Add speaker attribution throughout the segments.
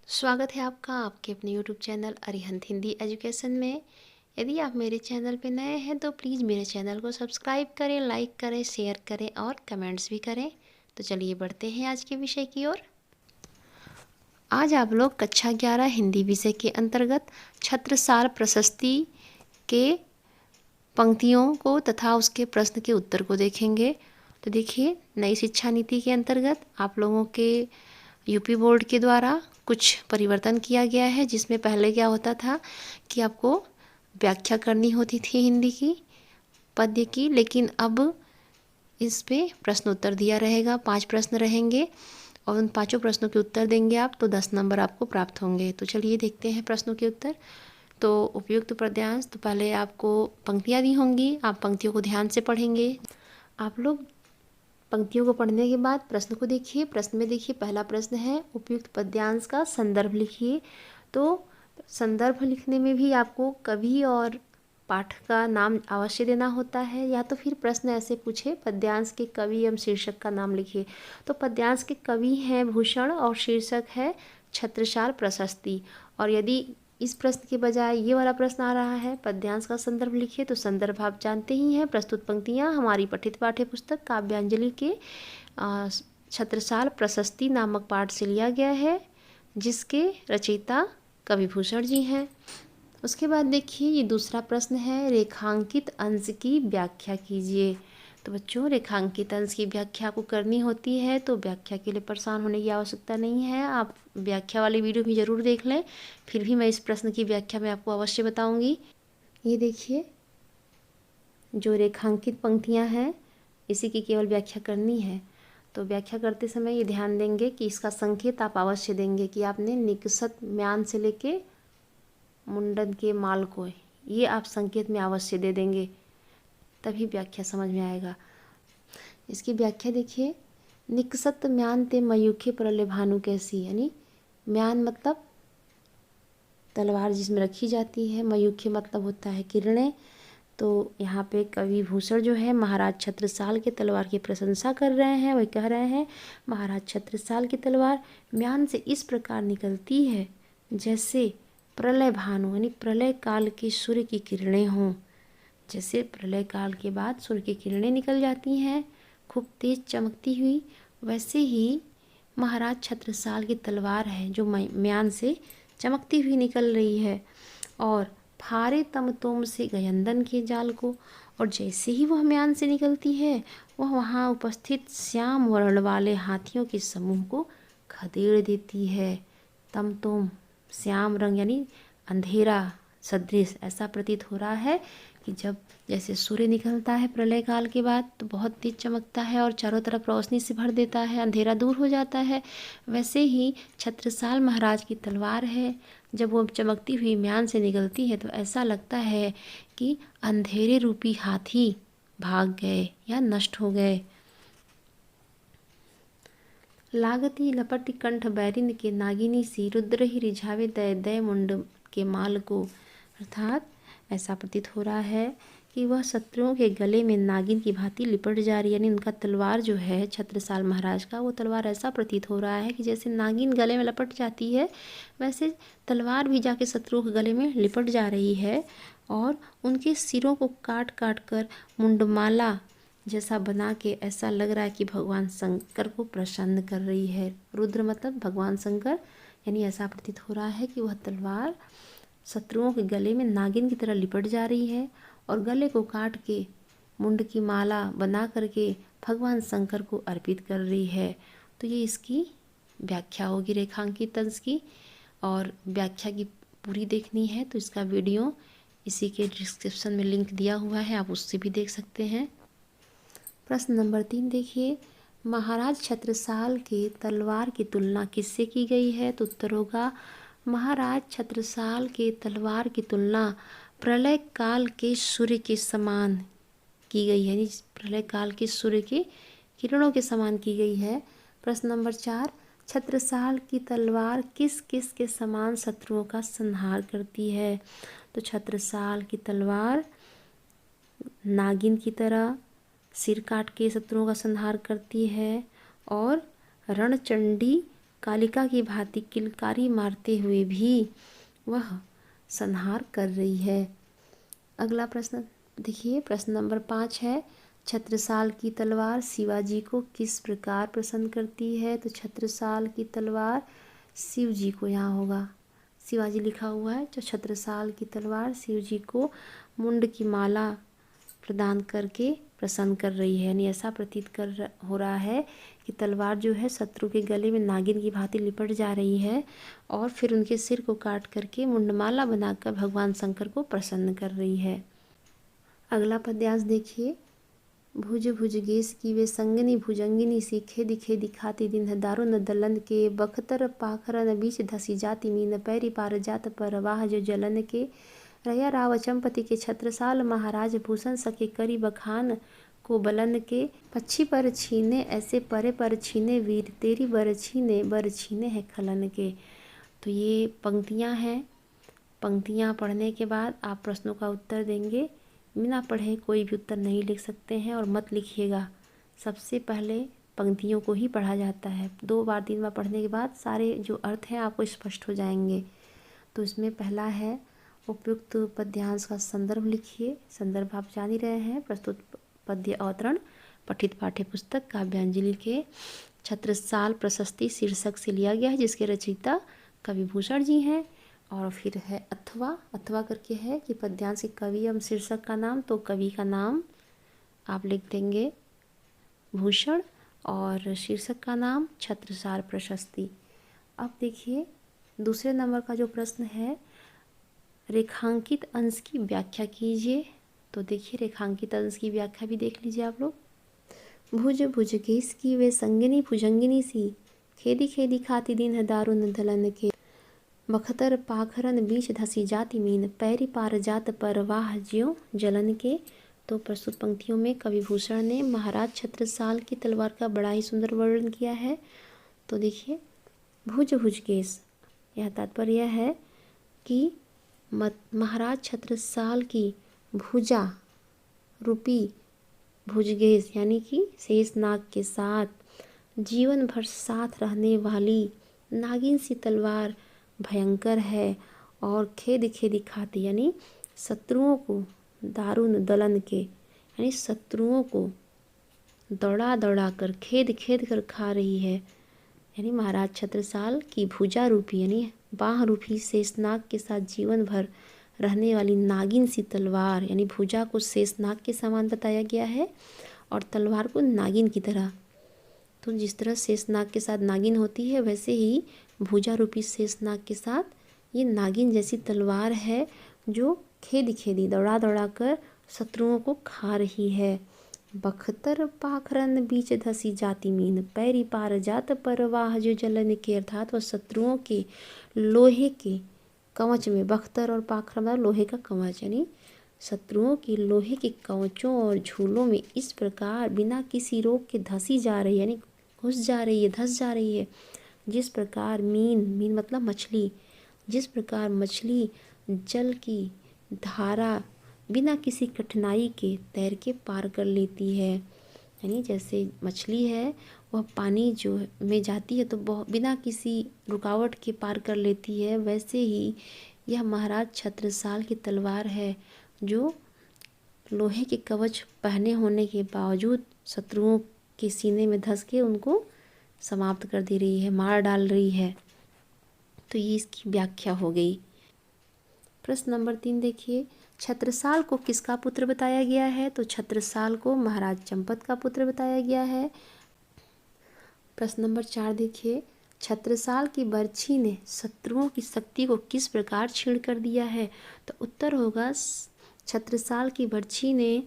Speaker 1: स्वागत है आपका आपके अपने YouTube channel Arihant Hindi education में। यदि आप मेरे चैनल पे नए हैं तो प्लीज़ मेरे चैनल को सब्सक्राइब करें, लाइक करें, शेयर करें और कमेंट्स भी करें। तो चलिए बढ़ते हैं आज के विषय की ओर। आज आप लोग कक्षा 11 हिंदी विषय के अंतर्गत छत्रसाल प्रशस्ति के पंक्तियों को तथा उसके प्रश्न के उत्तर को देखेंगे। तो देखिए, नई शिक्षा नीति के अंतर्गत आप लोगों के यूपी बोर्ड के द्वारा कुछ परिवर्तन किया गया है, जिसमें पहले क्या होता था कि आपको व्याख्या करनी होती थी हिंदी की पद्य की, लेकिन अब इस पे प्रश्न उत्तर दिया रहेगा। 5 प्रश्न रहेंगे और उन 5 प्रश्नों के उत्तर देंगे आप तो 10 नंबर आपको प्राप्त होंगे। तो चलिए देखते हैं प्रश्नों के उत्तर। तो उपयुक्त पद्यांश, तो पहले आपको पंक्तियाँ दी होंगी, आप पंक्तियों को ध्यान से पढ़ेंगे। आप लोग पंक्तियों को पढ़ने के बाद प्रश्न को देखिए। प्रश्न में देखिए, पहला प्रश्न है उपयुक्त पद्यांश का संदर्भ लिखिए। तो संदर्भ लिखने में भी आपको कवि और पाठक का नाम अवश्य देना होता है, या तो फिर प्रश्न ऐसे पूछे पद्यांश के कवि एवं शीर्षक का नाम लिखिए। तो पद्यांश के कवि हैं भूषण और शीर्षक है छत्रसाल प्रशस्ति। और यदि इस प्रश्न के बजाय ये वाला प्रश्न आ रहा है पद्यांश का संदर्भ लिखिए, तो संदर्भ आप जानते ही हैं। प्रस्तुत पंक्तियाँ हमारी पठित पाठ्य पुस्तक काव्यांजलि के छत्रसाल प्रशस्ति नामक पाठ से लिया गया है, जिसके रचयिता कवि भूषण जी हैं। उसके बाद देखिए, ये दूसरा प्रश्न है रेखांकित अंश की व्याख्या कीजिए। तो बच्चों, रेखांकित अंश की व्याख्या आपको करनी होती है, तो व्याख्या के लिए परेशान होने की आवश्यकता नहीं है। आप व्याख्या वाली वीडियो भी ज़रूर देख लें, फिर भी मैं इस प्रश्न की व्याख्या में आपको अवश्य बताऊंगी। ये देखिए, जो रेखांकित पंक्तियां हैं इसी की केवल व्याख्या करनी है। तो व्याख्या करते समय ये ध्यान देंगे कि इसका संकेत आप अवश्य देंगे कि आपने निकषत म्यान से लेके मुंडन के माल को, ये आप संकेत में अवश्य दे देंगे, तभी व्याख्या समझ में आएगा। इसकी व्याख्या देखिए, निकषत म्यान ते मयूखे परले भानु कैसी, यानी म्यान मतलब तलवार जिसमें रखी जाती है, मयूखे मतलब होता है किरणें। तो यहाँ पे कवि भूषण जो है महाराज छत्रसाल के तलवार की प्रशंसा कर रहे हैं। वही कह रहे हैं महाराज छत्रसाल की तलवार म्यान से इस प्रकार निकलती है जैसे प्रलय भानु, यानी प्रलय काल की सूर्य की किरणें हों। जैसे प्रलय काल के बाद सूर्य की किरणें निकल जाती हैं खूब तेज चमकती हुई, वैसे ही महाराज छत्रसाल की तलवार है जो म्यान से चमकती हुई निकल रही है। और फारे तमतोम से गयंदन के जाल को, और जैसे ही वह म्यान से निकलती है वह वहाँ उपस्थित श्याम वर्ण वाले हाथियों के समूह को खदेड़ देती है। तमतोम श्याम रंग यानी अंधेरा सदृश, ऐसा प्रतीत हो रहा है कि जब जैसे सूर्य निकलता है प्रलय काल के बाद तो बहुत तेज चमकता है और चारों तरफ रोशनी से भर देता है, अंधेरा दूर हो जाता है। वैसे ही छत्रसाल महाराज की तलवार है, जब वो चमकती हुई म्यान से निकलती है तो ऐसा लगता है कि अंधेरे रूपी हाथी भाग गए या नष्ट हो गए। लागती लपटी कंठ बैरिन के नागिनी सी, रुद्र ही रिझावे दय दय मुंड के माल को। अर्थात ऐसा प्रतीत हो रहा है कि वह शत्रुओं के गले में नागिन की भांति लिपट जा रही है, यानी उनका तलवार जो है छत्रसाल महाराज का, वो तलवार ऐसा प्रतीत हो रहा है कि जैसे नागिन गले में लपट जाती है, वैसे तलवार भी जाके शत्रुओं के गले में लिपट जा रही है और उनके सिरों को काट काट कर मुंडमाला जैसा बना के ऐसा लग रहा है कि भगवान शंकर को प्रसन्न कर रही है। रुद्र मतलब भगवान शंकर, यानी ऐसा प्रतीत हो रहा है कि वह तलवार शत्रुओं के गले में नागिन की तरह लिपट जा रही है और गले को काट के मुंड की माला बना करके भगवान शंकर को अर्पित कर रही है। तो ये इसकी व्याख्या होगी रेखांकित अंश की। और व्याख्या की पूरी देखनी है तो इसका वीडियो इसी के डिस्क्रिप्शन में लिंक दिया हुआ है, आप उससे भी देख सकते हैं। प्रश्न नंबर 3 देखिए, महाराज छत्रसाल के तलवार की तुलना किससे की गई है? तो उत्तर होगा महाराज छत्रसाल के तलवार की तुलना प्रलय काल के सूर्य के समान की गई है, यानी प्रलय काल के सूर्य के किरणों के समान की गई है। प्रश्न नंबर 4, छत्रसाल की तलवार किस किस के समान शत्रुओं का संहार करती है? तो छत्रसाल की तलवार नागिन की तरह सिर काट के शत्रुओं का संहार करती है और रणचंडी कालिका की भांति किलकारी मारते हुए भी वह संहार कर रही है। अगला प्रश्न देखिए, प्रश्न नंबर 5 है, छत्रसाल की तलवार शिवाजी को किस प्रकार प्रसन्न करती है? तो छत्रसाल की तलवार शिव जी को, यहाँ होगा शिवाजी लिखा हुआ है, तो छत्रसाल की तलवार शिव जी को मुंड की माला प्रदान करके प्रसन्न कर रही है। यानी ऐसा प्रतीत हो रहा है कि तलवार जो है शत्रु के गले में नागिन की भांति लिपट जा रही है और फिर उनके सिर को काट करके मुंडमाला बनाकर भगवान शंकर को प्रसन्न कर रही है। अगला पद्यांश देखिए, भुज भुज गेस की वे संगनी भुजंगिनी सी, खेदी खेदी खाती दिन दारुन दलन के, बख्तर पाखरन बीच धसी जाति मीन, पैरी पार जात पर वाह जो जलन के, रया राव चंपति के छत्रसाल महाराज, भूषण सके करी बखान को बलन के, पक्षी पर छीने ऐसे परे पर छीने वीर, तेरी बर छीने है खलन के। तो ये पंक्तियाँ हैं। पंक्तियाँ पढ़ने के बाद आप प्रश्नों का उत्तर देंगे। बिना पढ़े कोई भी उत्तर नहीं लिख सकते हैं और मत लिखिएगा। सबसे पहले पंक्तियों को ही पढ़ा जाता है। 2 बार 3 बार पढ़ने के बाद सारे जो अर्थ हैं आपको स्पष्ट हो जाएंगे। तो इसमें पहला है, उपयुक्त पद्यांश का संदर्भ लिखिए। संदर्भ आप जान ही रहे हैं, प्रस्तुत पद्य अवतरण पठित पाठ्य पुस्तक काव्यांजलि के छत्रसाल प्रशस्ति शीर्षक से लिया गया है, जिसके रचयिता कवि भूषण जी हैं। और फिर है अथवा करके है कि पद्यांश के कवि एवं शीर्षक का नाम, तो कवि का नाम आप लिख देंगे भूषण और शीर्षक का नाम छत्रसाल प्रशस्ति। अब देखिए दूसरे नंबर का जो प्रश्न है, रेखांकित अंश की व्याख्या कीजिए। तो देखिए रेखांकित अंश की व्याख्या भी देख लीजिए आप लोग। भुज भुज केस की वे संगिनी भुजंगिनी सी, खेदी खेदी खाती दिन है दारुन दलन के, बख्तर पाखरन बीच धसी जाति मीन, पैरी पार जात पर वाह ज्यों जलन के। तो प्रस्तुत पंक्तियों में कवि भूषण ने महाराज छत्रसाल की तलवार का बड़ा ही सुंदर वर्णन किया है। तो देखिए भुज भुज केस, यह तात्पर्य है कि महाराज छत्रसाल की भुजा रूपी भुजगेश यानी कि शेषनाग के साथ जीवन भर साथ रहने वाली नागिन सी तलवार भयंकर है और खेद खेदी खाती यानी शत्रुओं को दारुण दलन के यानी शत्रुओं को दौड़ा दौड़ा कर खेद खेद कर खा रही है। यानी महाराज छत्रसाल की भुजा रूपी यानी बाह रूपी शेषनाग के साथ जीवन भर रहने वाली नागिन सी तलवार, यानी भुजा को शेषनाग के समान बताया गया है और तलवार को नागिन की तरह। तो जिस तरह शेषनाग के साथ नागिन होती है, वैसे ही भुजा रूपी शेषनाग के साथ ये नागिन जैसी तलवार है जो खेदी खेदी दौड़ा दौड़ा कर शत्रुओं को खा रही है। बख्तर पाखरन बीच धसी जाति मीन, पैरी पार जात पर वाह जो जलन के, अर्थात वह शत्रुओं के लोहे के कवच में, बख्तर और पाखरन लोहे का कवच यानी शत्रुओं की लोहे के कवचों और झूलों में इस प्रकार बिना किसी रोक के धसी जा रही है, यानी घुस जा रही है, धस जा रही है। जिस प्रकार मीन मतलब मछली, जिस प्रकार मछली जल की धारा बिना किसी कठिनाई के तैर के पार कर लेती है, यानी जैसे मछली है वह पानी जो में जाती है तो बिना किसी रुकावट के पार कर लेती है, वैसे ही यह महाराज छत्रसाल की तलवार है जो लोहे के कवच पहने होने के बावजूद शत्रुओं के सीने में धंस के उनको समाप्त कर दे रही है, मार डाल रही है। तो ये इसकी व्याख्या हो गई। प्रश्न नंबर 3 देखिए, छत्रसाल को किसका पुत्र बताया गया है? तो छत्रसाल को महाराज चंपत का पुत्र बताया गया है। प्रश्न नंबर 4 देखिए, छत्रसाल की बर्छी ने शत्रुओं की शक्ति को किस प्रकार छीण कर दिया है? तो उत्तर होगा छत्रसाल की बर्छी ने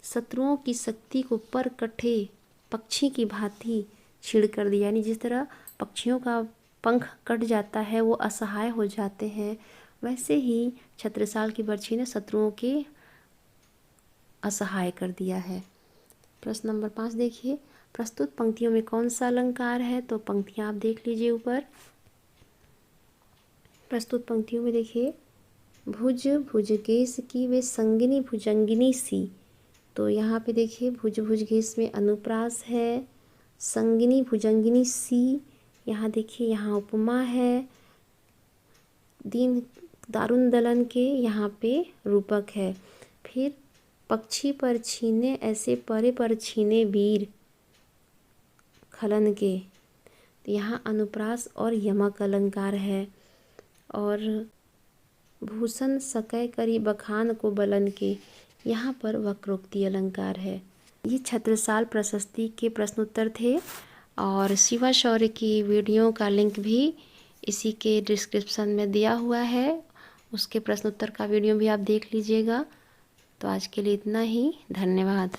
Speaker 1: शत्रुओं की शक्ति को पर कटे पक्षी की भांति छीण कर दिया, यानी जिस तरह पक्षियों का पंख कट जाता है वो असहाय हो जाते हैं, वैसे ही छत्रसाल की बर्छी ने शत्रुओं के असहाय कर दिया है। प्रश्न नंबर 5 देखिए, प्रस्तुत पंक्तियों में कौन सा अलंकार है? तो पंक्तियां आप देख लीजिए ऊपर। प्रस्तुत पंक्तियों में देखिए, भुज भुजगेश की वे संगिनी भुजंगिनी सी, तो यहाँ पे देखिए भुज भुजगेश में अनुप्रास है, संगिनी भुजंगिनी सी यहाँ देखिए, यहाँ उपमा है, दीन दारुण दलन के यहाँ पे रूपक है। फिर पक्षी पर छीने ऐसे परे पर छीने वीर खलन के, तो यहाँ अनुप्रास और यमक अलंकार है। और भूषण सकै करी बखान को बलन के, यहाँ पर वक्रोक्ति अलंकार है। ये छत्रसाल प्रशस्ति के प्रश्नोत्तर थे और शिवा शौर्य की वीडियो का लिंक भी इसी के डिस्क्रिप्शन में दिया हुआ है। उसके प्रश्नोत्तर का वीडियो भी आप देख लीजिएगा। तो आज के लिए इतना ही, धन्यवाद।